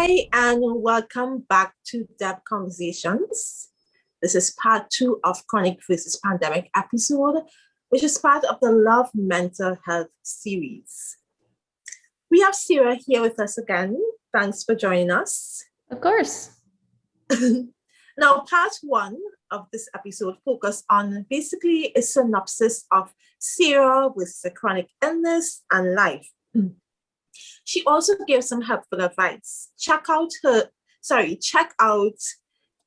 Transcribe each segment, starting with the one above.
Hi, and welcome back to Depth Conversations. This is part 2 of Chronic versus Pandemic episode, which is part of the Love Mental Health series. We have Sarah here with us again. Thanks for joining us. Of course. Now, part 1 of this episode focused on basically a synopsis of Sarah with the chronic illness and life. She also gave some helpful advice. Check out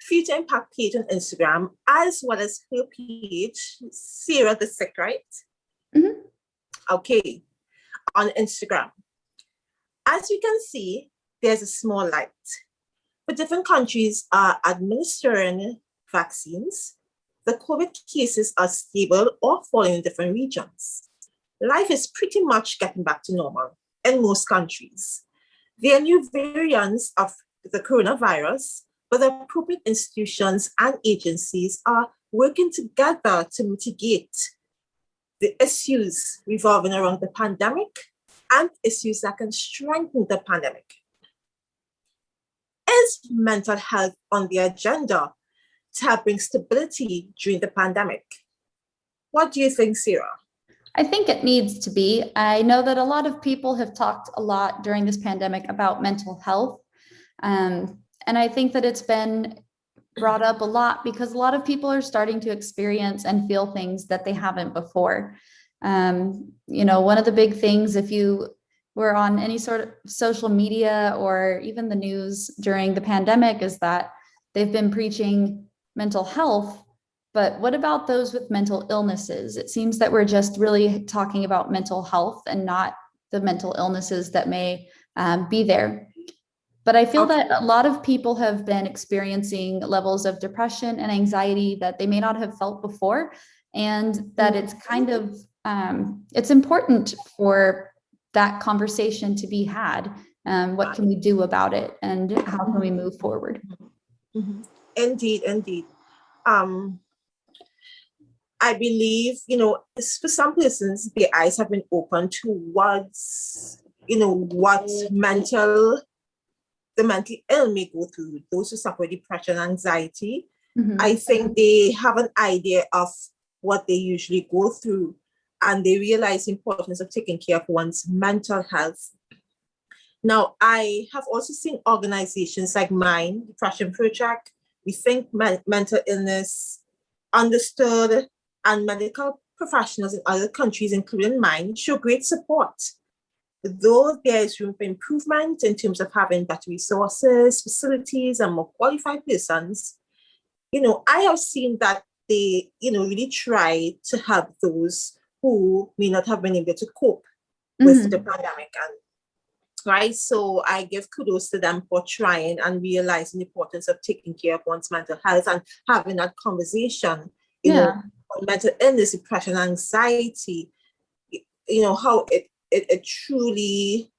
Future Impact page on Instagram, as well as her page, Sarah the Sick, right? Mm-hmm. Okay, on Instagram. As you can see, there's a small light. But different countries are administering vaccines. The COVID cases are stable or falling in different regions. Life is pretty much getting back to normal in most countries. There are new variants of the coronavirus, but the appropriate institutions and agencies are working together to mitigate the issues revolving around the pandemic and issues that can strengthen the pandemic. Is mental health on the agenda to help bring stability during the pandemic? What do you think, Sarah? I think it needs to be. I know that a lot of people have talked a lot during this pandemic about mental health. And I think that it's been brought up a lot because a lot of people are starting to experience and feel things that they haven't before. One of the big things, if you were on any sort of social media or even the news during the pandemic, is that they've been preaching mental health. But what about those with mental illnesses? It seems that we're just really talking about mental health and not the mental illnesses that may be there. But I feel that a lot of people have been experiencing levels of depression and anxiety that they may not have felt before, and that it's kind of, it's important for that conversation to be had. What can we do about it, and how can we move forward? Mm-hmm. Indeed. I believe, for some persons, their eyes have been opened towards, what the mentally ill may go through, those who suffer depression and anxiety. Mm-hmm. I think they have an idea of what they usually go through, and they realize the importance of taking care of one's mental health. Now, I have also seen organizations like mine, Depression Project, We Think Mental Illness Understood, and medical professionals in other countries, including mine, show great support. Though there is room for improvement in terms of having better resources, facilities, and more qualified persons, I have seen that they, really try to help those who may not have been able to cope with the pandemic. And right, so I give kudos to them for trying and realizing the importance of taking care of one's mental health and having that conversation, on mental illness, depression, anxiety, how it truly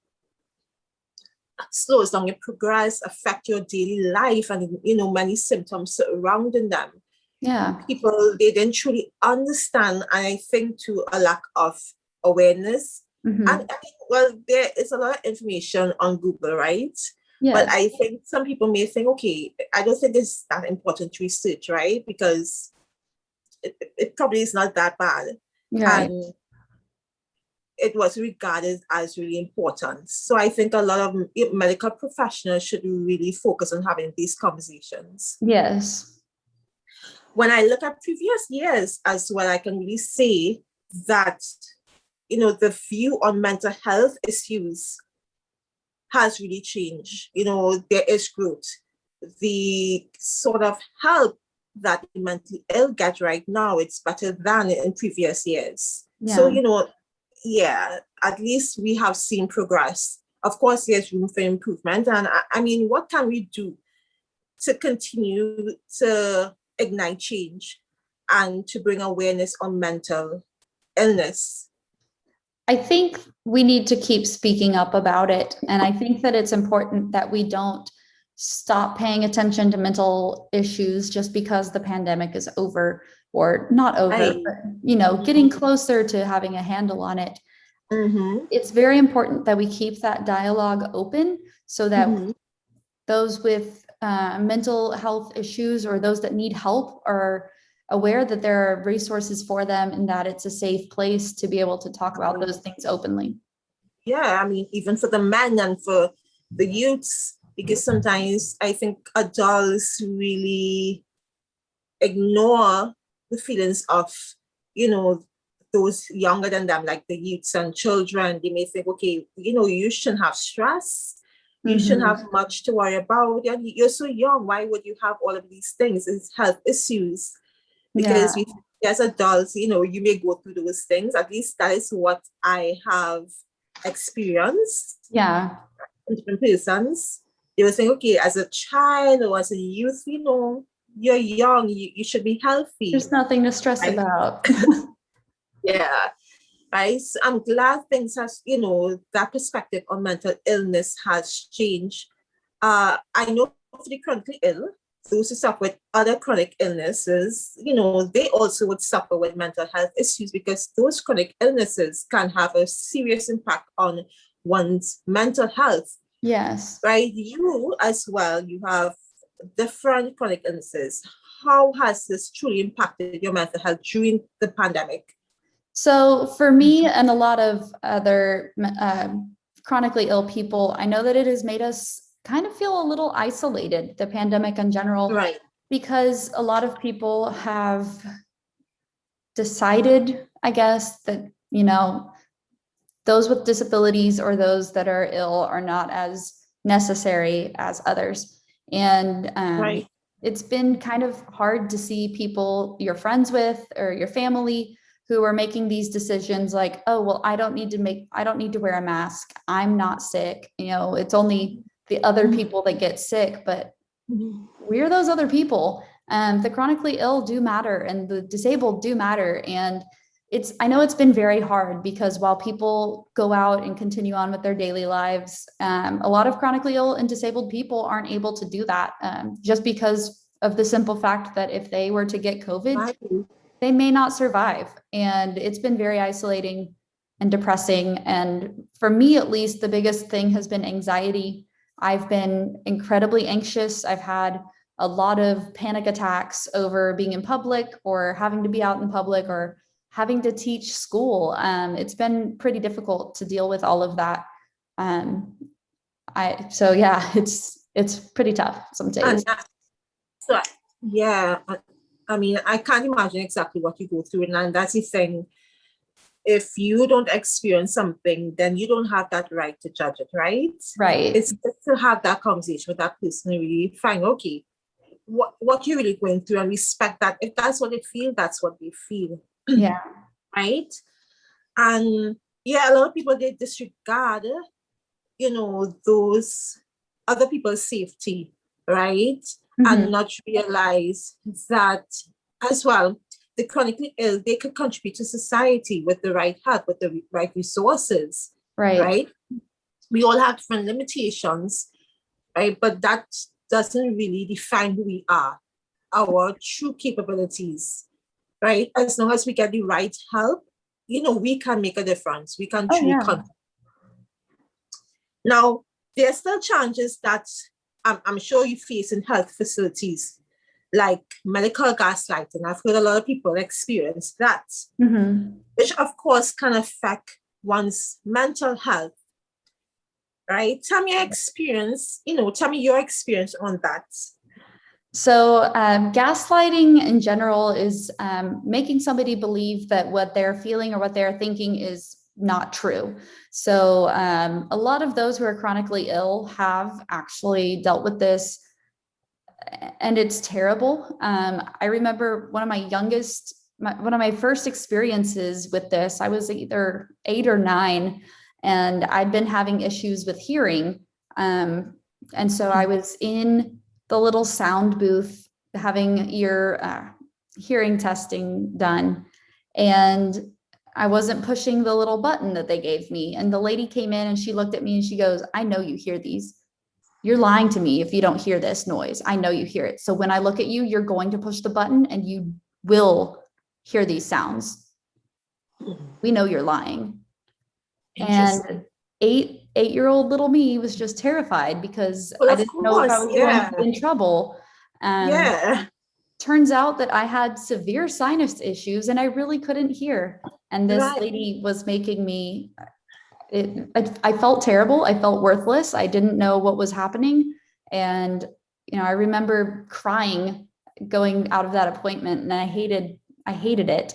slows down your progress, affect your daily life, and many symptoms surrounding them. Yeah, people, they didn't truly understand, and I think to a lack of awareness. Mm-hmm. And there is a lot of information on Google, right? Yes. But I think some people may think, okay, I don't think it's that important to research, right? Because it probably is not that bad. Right. And it was regarded as really important. So I think a lot of medical professionals should really focus on having these conversations. Yes. When I look at previous years as well, I can really say that, the view on mental health issues has really changed. There is growth. The sort of help that the mentally ill get right now, it's better than in previous years. Yeah. So, at least we have seen progress. Of course, there's room for improvement. And what can we do to continue to ignite change and to bring awareness on mental illness? I think we need to keep speaking up about it. And I think that it's important that we don't stop paying attention to mental issues just because the pandemic is over or not over, but, getting closer to having a handle on it. Mm-hmm. It's very important that we keep that dialogue open so that those with mental health issues or those that need help are aware that there are resources for them and that it's a safe place to be able to talk about those things openly. Yeah, I mean, even for the men and for the youths, because sometimes I think adults really ignore the feelings of, you know, those younger than them, like the youths and children. They may think, okay, you shouldn't have stress. You shouldn't have much to worry about. And you're so young. Why would you have all of these things? It's health issues. Yeah. Because as adults, you may go through those things. At least that is what I have experienced. Yeah. In different persons. They were saying, okay, as a child or as a youth, you're young, you should be healthy. There's nothing to stress about. Yeah. Right. So I'm glad things has, that perspective on mental illness has changed. I know for the chronically ill, those who suffer with other chronic illnesses, they also would suffer with mental health issues because those chronic illnesses can have a serious impact on one's mental health. Yes. Right. You as well, you have different chronic illnesses. How has this truly impacted your mental health during the pandemic? So for me and a lot of other chronically ill people, I know that it has made us kind of feel a little isolated, the pandemic in general, right? Because a lot of people have decided, I guess, that, those with disabilities or those that are ill are not as necessary as others. And right. It's been kind of hard to see people you're friends with or your family who are making these decisions like, oh, well, I don't need to wear a mask. I'm not sick. It's only the other people that get sick, but we're those other people. The chronically ill do matter and the disabled do matter. And I know it's been very hard because while people go out and continue on with their daily lives, a lot of chronically ill and disabled people aren't able to do that just because of the simple fact that if they were to get COVID, they may not survive. And it's been very isolating and depressing. And for me, at least, the biggest thing has been anxiety. I've been incredibly anxious. I've had a lot of panic attacks over being in public or having to be out in public or having to teach school. It's been pretty difficult to deal with all of that. So yeah, it's pretty tough some days. So yeah, I mean, I can't imagine exactly what you go through, and that's the thing. If you don't experience something, then you don't have that right to judge it, right? Right. It's just to have that conversation with that person and really find, okay, what you're really going through and respect that. If that's what they feel, that's what they feel. Yeah. Right. And yeah, a lot of people, they disregard, those other people's safety, right? And not realize that as well, the chronically ill, they could contribute to society with the right help, with the right resources, right? We all have different limitations, right? But that doesn't really define who we are, our true capabilities, right? As long as we get the right help, we can make a difference. We can truly contribute. Now, there are still challenges that I'm sure you face in health facilities, like medical gaslighting. I've heard a lot of people experience that, which of course can affect one's mental health. Right? Tell me your experience on that. So gaslighting in general is making somebody believe that what they're feeling or what they're thinking is not true. So a lot of those who are chronically ill have actually dealt with this, and it's terrible. I remember one of my first experiences with this, I was either 8 or 9, and I'd been having issues with hearing. And so I was in the little sound booth having hearing testing done. And I wasn't pushing the little button that they gave me. And the lady came in and she looked at me and she goes, I know you hear these. You're lying to me if you don't hear this noise. I know you hear it. So when I look at you, you're going to push the button and you will hear these sounds. We know you're lying. And 8-year-old little me was just terrified because Well, I of didn't know if I course, was going to yeah, be in trouble. yeah, Turns out that I had severe sinus issues and I really couldn't hear. And this right, lady was making me, I felt terrible. I felt worthless. I didn't know what was happening. And, I remember crying going out of that appointment, and I hated it.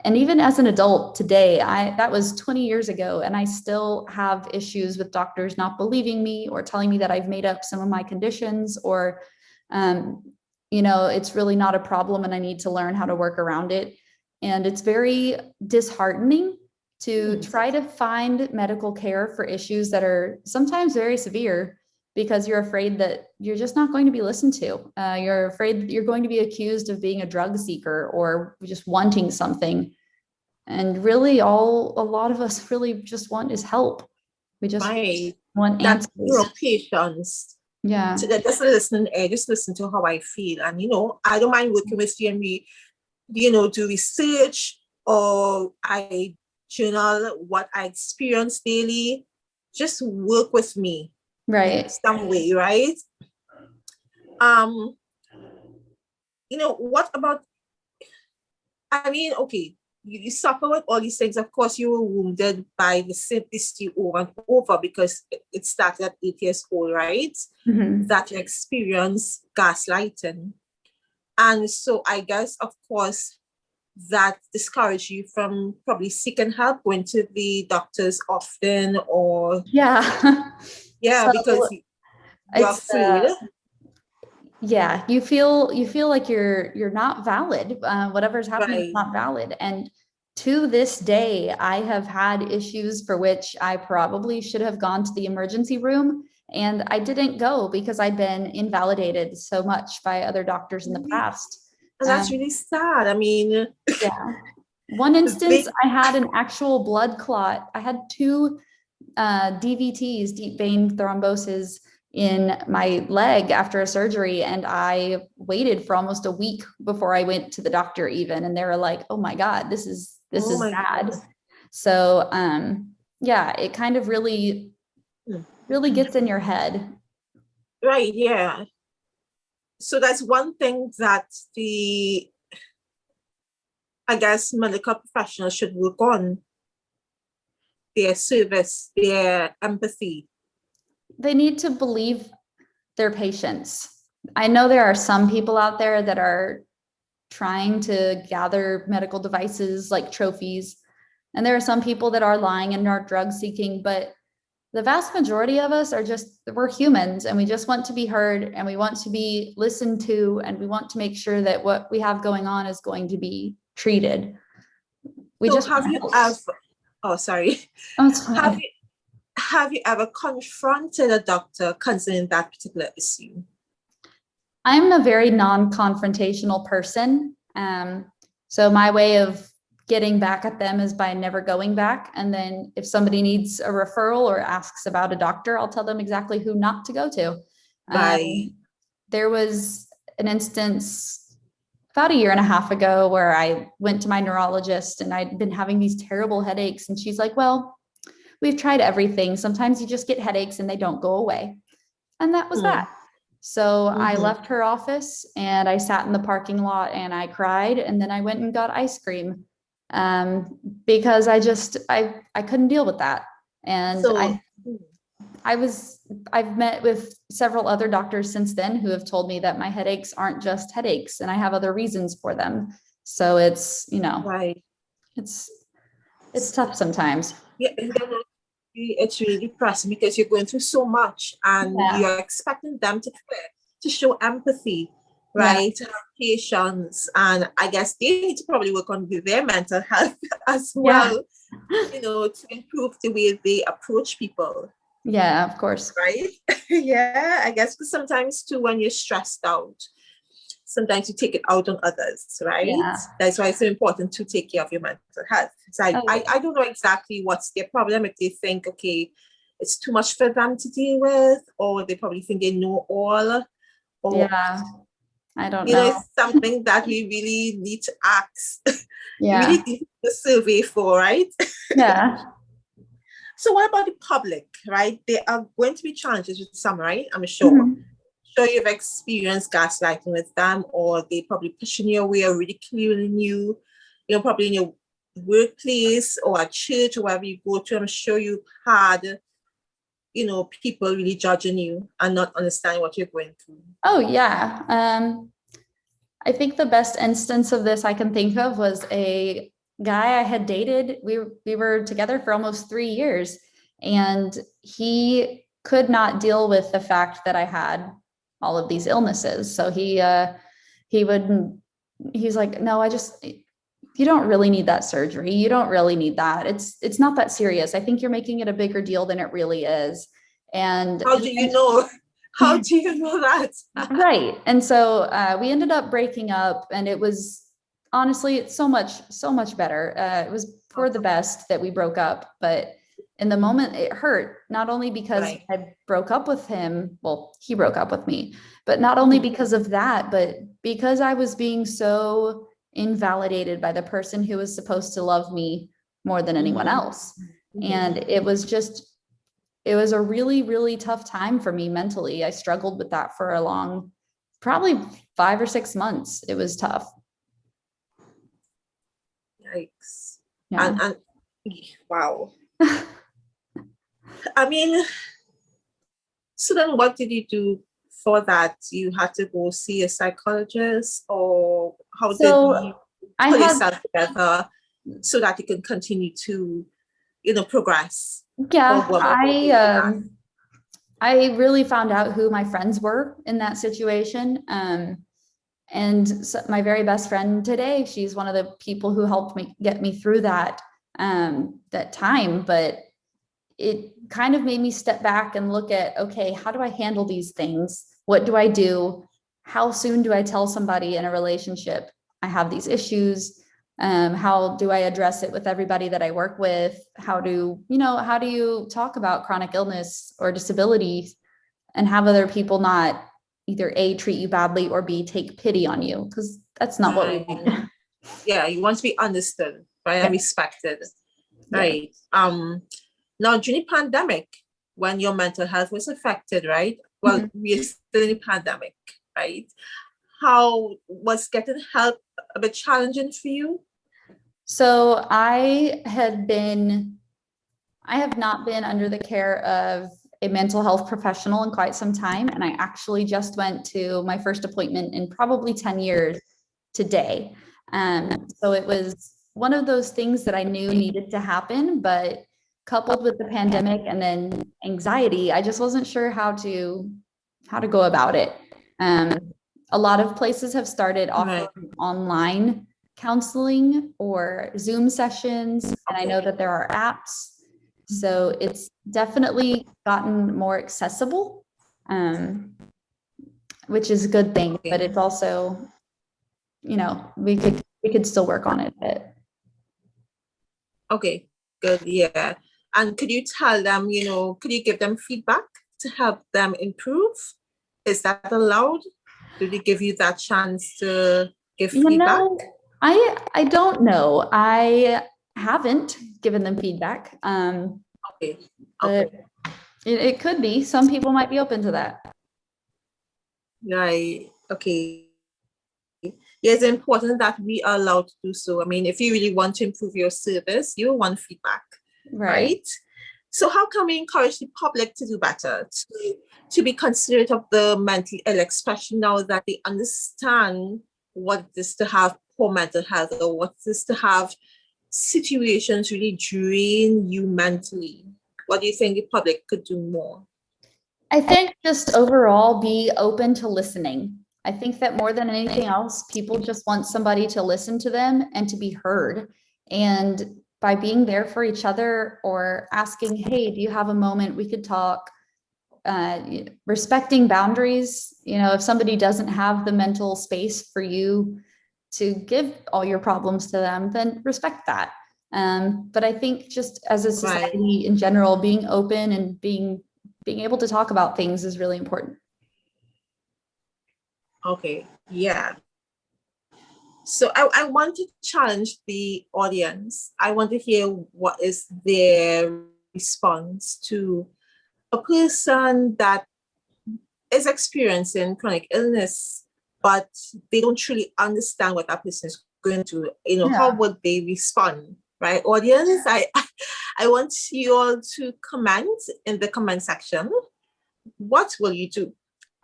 And even as an adult today, that was 20 years ago, and I still have issues with doctors not believing me or telling me that I've made up some of my conditions, or um, it's really not a problem and I need to learn how to work around it. And it's very disheartening to try to find medical care for issues that are sometimes very severe, because you're afraid that you're just not going to be listened to. You're afraid that you're going to be accused of being a drug seeker or just wanting something. And really, a lot of us really just want is help. We just right. want That, answers. patience. Yeah. So that just listen, just listen to how I feel. And, I don't mind working with you, and we, do research, or I journal what I experience daily. Just work with me in Right. some way, right? Um, what about, okay, you suffer with all these things. Of course, you were wounded by the simplicity over and over, because it started at 8 years old, right? Mm-hmm. That you experience gaslighting. And so I guess, of course, that discourage you from probably seeking help, going to the doctors often, or Yeah. yeah, So because you're it's afraid. yeah, you feel like you're not valid. Whatever's happening is Right. not valid. And to this day, I have had issues for which I probably should have gone to the emergency room, and I didn't go because I'd been invalidated so much by other doctors in the past. And that's really sad. Yeah. One instance, They, I had an actual blood clot. I had two DVTs, deep vein thrombosis, in my leg after a surgery, and I waited for almost a week before I went to the doctor even, and they were like, "Oh my God, this oh is my bad." God. So yeah, it kind of really gets in your head. Right, yeah. So that's one thing that I guess, medical professionals should work on: their service, their empathy. They need to believe their patients. I know there are some people out there that are trying to gather medical devices like trophies. And there are some people that are lying and are drug seeking, but the vast majority of us we're humans, and we just want to be heard, and we want to be listened to, and we want to make sure that what we have going on is going to be treated. We So just have want you help. ever, oh, sorry, Oh, it's have fine. you have you ever confronted a doctor concerning that particular issue? I'm a very non-confrontational person. So my way of getting back at them is by never going back. And then if somebody needs a referral or asks about a doctor, I'll tell them exactly who not to go to. By There was an instance about a year and a half ago where I went to my neurologist and I'd been having these terrible headaches. And she's like, "Well, we've tried everything. Sometimes you just get headaches and they don't go away." And that was that. So I left her office and I sat in the parking lot and I cried, and then I went and got ice cream, because I couldn't deal with that. And so I've met with several other doctors since then who have told me that my headaches aren't just headaches and I have other reasons for them. So right, it's tough sometimes. yeah, it's really depressing, because you're going through so much and Yeah. you're expecting them to show empathy, Yeah. right? To have patience, and I guess they need to probably work on their mental health as Yeah. well, to improve the way they approach people, Yeah, of course. right? Yeah, I guess, because sometimes too, when you're stressed out, sometimes you take it out on others, right? Yeah. That's why it's so important to take care of your mental health. So Oh, I don't know exactly what's their problem. If they think, okay, it's too much for them to deal with, or they probably think they know all, or, yeah. I don't know. it's something that we really need to ask. We Yeah. really need the survey for, right? Yeah. So what about the public, right? There are going to be challenges with some, right? I'm sure. Mhm. Sure you've experienced gaslighting with them, or they probably pushing you away or ridiculing you, probably in your workplace or at church or wherever you go to. I'm sure you've had, people really judging you and not understanding what you're going through. Oh, yeah. I think the best instance of this I can think of was a guy I had dated. We were together for almost 3 years, and he could not deal with the fact that I had all of these illnesses. So he would he's like, no, you don't really need that surgery. You don't really need that. It's not that serious. I think you're making it a bigger deal than it really is. And How do you know? How do you know that? right. And so we ended up breaking up, and it was honestly, it's so much better. It was for the best that we broke up, but in the moment it hurt, not only because Right. I broke up with him, well, he broke up with me, but not only because of that, but because I was being so invalidated by the person who was supposed to love me more than anyone else. And it was a really, really tough time for me mentally. I struggled with that for probably 5 or 6 months. It was tough. Yikes. Yeah. And wow. I mean, so then what did you do for that? You had to go see a psychologist, or how did So you I pull had, yourself together so that you can continue to, progress yeah, or whatever it is you have? I really found out who my friends were in that situation. And so my very best friend today, she's one of the people who helped me get me through that time. But it kind of made me step back and look at, okay, how do I handle these things? What do I do? How soon do I tell somebody in a relationship I have these issues? How do I address it with everybody that I work with? How do you talk about chronic illness or disability and have other people not either A, treat you badly, or B, take pity on you? Because that's not what we want. Yeah, you want to be understood, right, and respected, Yeah. right? Now during the pandemic, when your mental health was affected, right? Well, we're still in the pandemic, right? How was getting help a bit challenging for you? So I have not been under the care of a mental health professional in quite some time. And I actually just went to my first appointment in probably 10 years today. So it was one of those things that I knew needed to happen, but coupled with the pandemic and then anxiety, I just wasn't sure how to go about it. A lot of places have started offering online counseling or Zoom sessions, and I know that there are apps. So it's definitely gotten more accessible, which is a good thing, but it's also, we could still work on it a bit. Okay, good. Yeah. And could you tell them, could you give them feedback to help them improve? Is that allowed? Do they give you that chance to give feedback? I don't know. I haven't given them feedback. Okay. But it could be. Some people might be open to that. Right. Okay. Yeah, it's important that we are allowed to do so. I mean, if you really want to improve your service, you want feedback, right? So how can we encourage the public to do better, to be considerate of the mentally ill, especially now that they understand what it is to have poor mental health, or what it is to have situations really drain you mentally? What do you think the public could do more? I think just overall be open to listening. I think that more than anything else, people just want somebody to listen to them and to be heard. And by being there for each other or asking, hey, do you have a moment we could talk? Respecting boundaries. If somebody doesn't have the mental space for you to give all your problems to them, then respect that. But I think just as a society in general, being open and being able to talk about things is really important. Okay, yeah. So I want to challenge the audience. I want to hear what is their response to a person that is experiencing chronic illness, but they don't truly understand what that person is going to, how would they respond, right? Audience, I want you all to comment in the comment section. What will you do?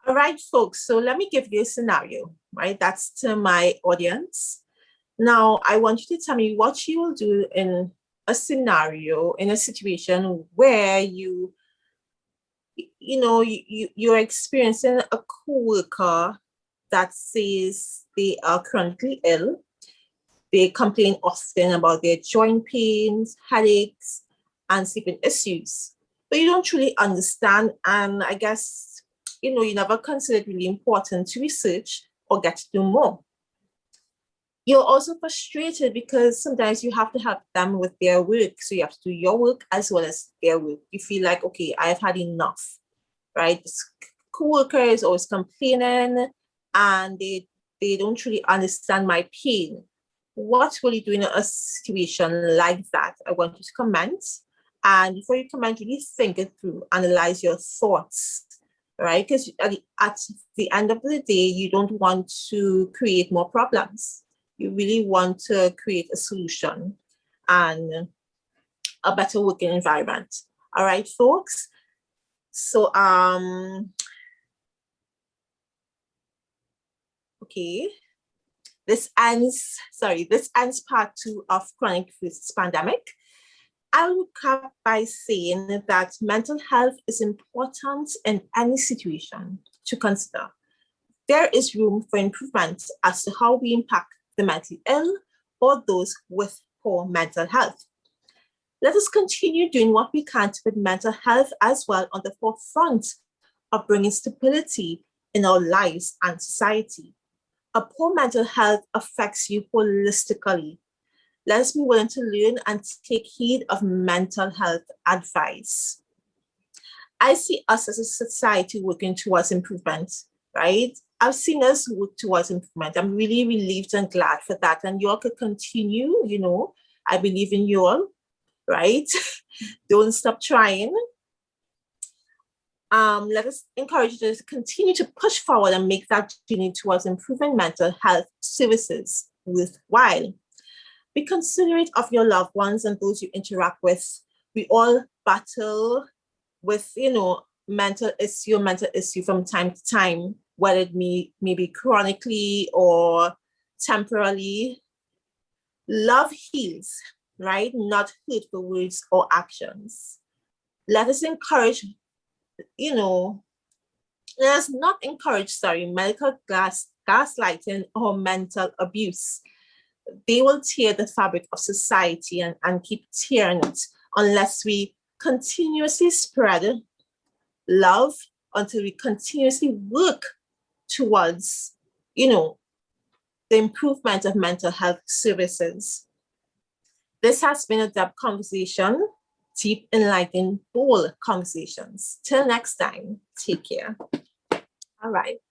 All right, folks, so let me give you a scenario, right? That's to my audience. Now, I want you to tell me what you will do in a scenario, in a situation where you're experiencing a coworker that says they are chronically ill. They complain often about their joint pains, headaches, and sleeping issues. But you don't truly understand, and I guess, you never consider it really important to research or get to know more. You're also frustrated because sometimes you have to help them with their work. So you have to do your work as well as their work. You feel like, okay, I've had enough, right? This coworker is always complaining and they don't really understand my pain. What will you do in a situation like that? I want you to comment. And before you comment, really think it through, analyze your thoughts, right? Because at the end of the day, you don't want to create more problems. You really want to create a solution and a better working environment. All right, folks. So, okay. This ends part 2 of Chronic Versus Pandemic. I'll recap by saying that mental health is important in any situation to consider. There is room for improvement as to how we impact the mentally ill or those with poor mental health. Let us continue doing what we can to put mental health as well on the forefront of bringing stability in our lives and society. A poor mental health affects you holistically. Let us be willing to learn and take heed of mental health advice. I see us as a society working towards improvement, right? I've seen us work towards improvement. I'm really relieved and glad for that. And you all could continue, I believe in you all, right? Don't stop trying. Let us encourage you to continue to push forward and make that journey towards improving mental health services worthwhile. Be considerate of your loved ones and those you interact with. We all battle with, mental issue from time to time, whether it may be chronically or temporarily. Love heals, right? Not hurtful words or actions. Let us encourage, let us not encourage, medical gaslighting or mental abuse. They will tear the fabric of society and keep tearing it unless we continuously spread love, until we continuously work towards, the improvement of mental health services. This has been a deep conversation, deep, enlightening, bold conversations. Till next time, take care. All right.